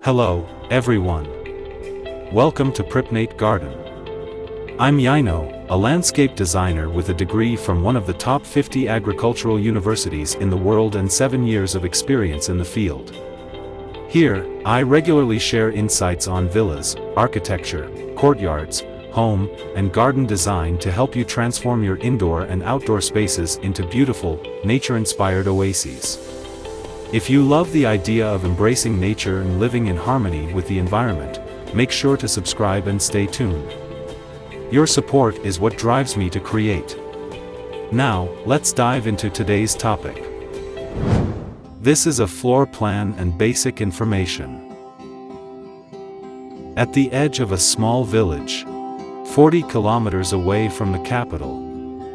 Hello, everyone. Welcome to Pripnate Garden. I'm Yino, a landscape designer with a degree from one of the top 50 agricultural universities in the world and 7 years of experience in the field. Here, I regularly share insights on villas, architecture, courtyards, home, and garden design to help you transform your indoor and outdoor spaces into beautiful, nature-inspired oases. If you love the idea of embracing nature and living in harmony with the environment, make sure to subscribe and stay tuned. Your support is what drives me to create. Now, let's dive into today's topic. This is a floor plan and basic information. At the edge of a small village, 40 kilometers away from the capital,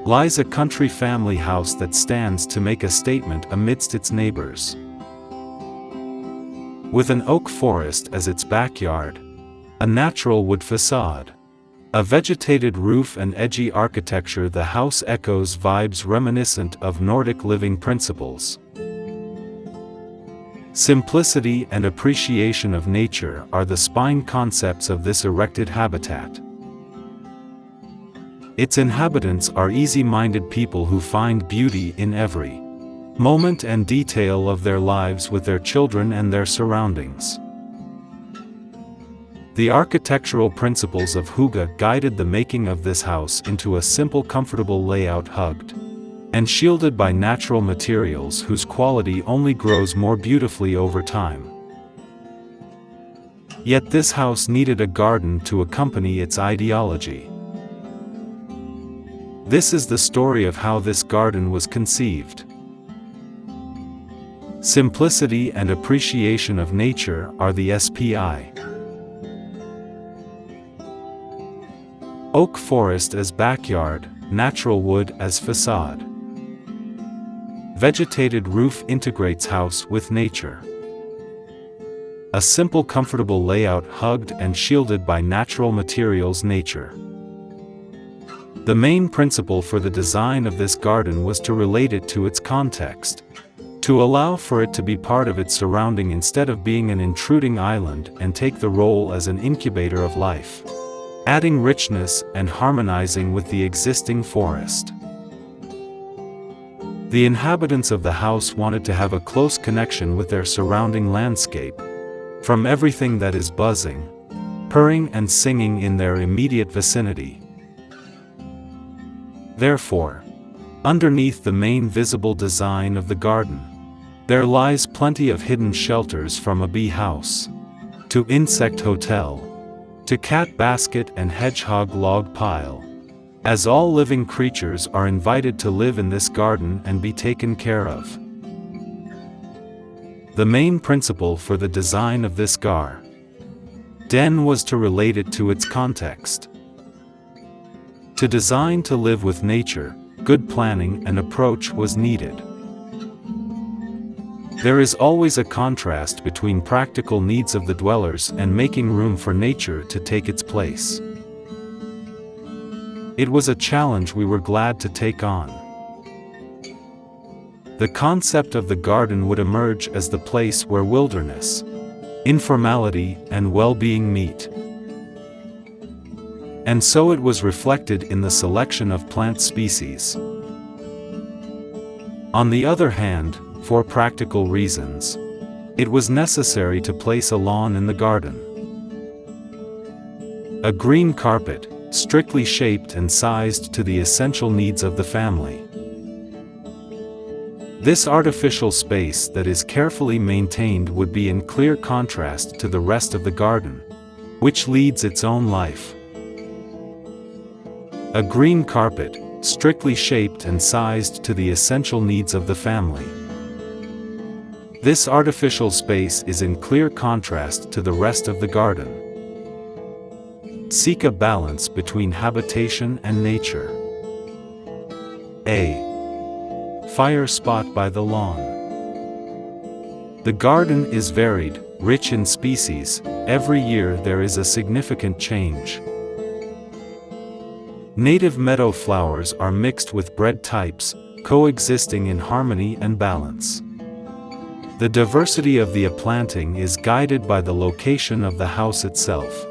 lies a country family house that stands to make a statement amidst its neighbors. With an oak forest as its backyard, a natural wood facade, a vegetated roof and edgy architecture, the house echoes vibes reminiscent of Nordic living principles. Simplicity and appreciation of nature are the spine concepts of this erected habitat. Its inhabitants are easy-minded people who find beauty in every moment and detail of their lives with their children and their surroundings. The architectural principles of Hygge guided the making of this house into a simple, comfortable layout hugged and shielded by natural materials whose quality only grows more beautifully over time. Yet this house needed a garden to accompany its ideology. This is the story of how this garden was conceived. Simplicity and appreciation of nature are the SPI. Oak forest as backyard, natural wood as facade. Vegetated roof integrates house with nature. A simple, comfortable layout hugged and shielded by natural materials, nature. The main principle for the design of this garden was to relate it to its context, to allow for it to be part of its surrounding instead of being an intruding island, and take the role as an incubator of life, adding richness and harmonizing with the existing forest. The inhabitants of the house wanted to have a close connection with their surrounding landscape, from everything that is buzzing, purring and singing in their immediate vicinity. Therefore, underneath the main visible design of the garden, there lies plenty of hidden shelters, from a bee house to insect hotel to cat basket and hedgehog log pile, as all living creatures are invited to live in this garden and be taken care of. The main principle for the design of this garden was to relate it to its context. To design to live with nature, good planning and approach was needed. There is always a contrast between practical needs of the dwellers and making room for nature to take its place. It was a challenge we were glad to take on. The concept of the garden would emerge as the place where wilderness, informality, and well-being meet. And so it was reflected in the selection of plant species. On the other hand, for practical reasons, it was necessary to place a lawn in the garden. A green carpet, strictly shaped and sized to the essential needs of the family. This artificial space that is carefully maintained would be in clear contrast to the rest of the garden, which leads its own life. A green carpet, strictly shaped and sized to the essential needs of the family. This artificial space is in clear contrast to the rest of the garden. Seek a balance between habitation and nature. A fire spot by the lawn. The garden is varied, rich in species. Every year there is a significant change. Native meadow flowers are mixed with bred types, coexisting in harmony and balance. The diversity of the planting is guided by the location of the house itself.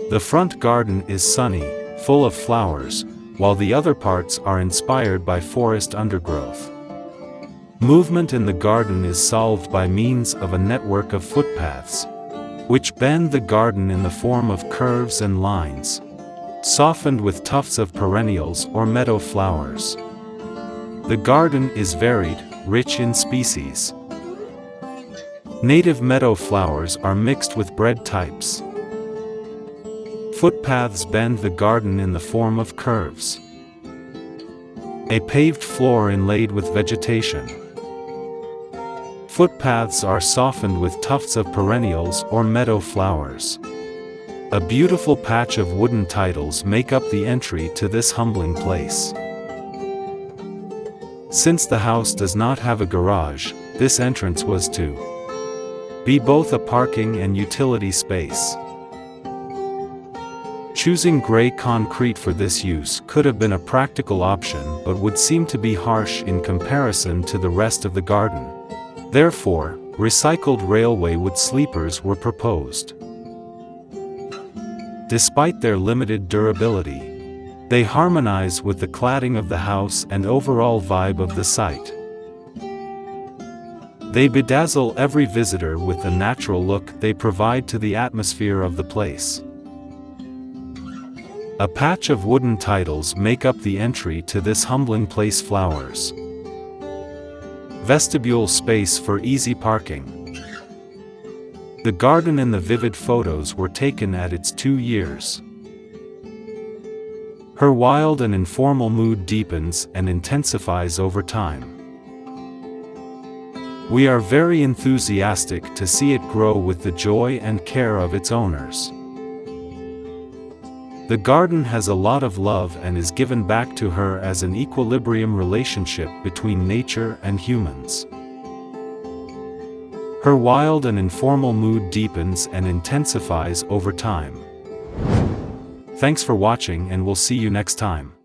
The front garden is sunny, full of flowers, while the other parts are inspired by forest undergrowth. Movement in the garden is solved by means of a network of footpaths, which bend the garden in the form of curves and lines, softened with tufts of perennials or meadow flowers. The garden is varied, rich in species. Native meadow flowers are mixed with bred types. Footpaths bend the garden in the form of curves. A paved floor inlaid with vegetation. Footpaths are softened with tufts of perennials or meadow flowers. A beautiful patch of wooden titles make up the entry to this humbling place. Since the house does not have a garage, this entrance was to be both a parking and utility space. Choosing gray concrete for this use could have been a practical option but would seem to be harsh in comparison to the rest of the garden. Therefore, recycled railway wood sleepers were proposed. Despite their limited durability, they harmonize with the cladding of the house and overall vibe of the site. They bedazzle every visitor with the natural look they provide to the atmosphere of the place. A patch of wooden titles make up the entry to this humbling place. Flowers. Vestibule space for easy parking. The garden and the vivid photos were taken at its 2 years. Her wild and informal mood deepens and intensifies over time. We are very enthusiastic to see it grow with the joy and care of its owners. The garden has a lot of love and is given back to her as an equilibrium relationship between nature and humans. Her wild and informal mood deepens and intensifies over time. Thanks for watching, and we'll see you next time.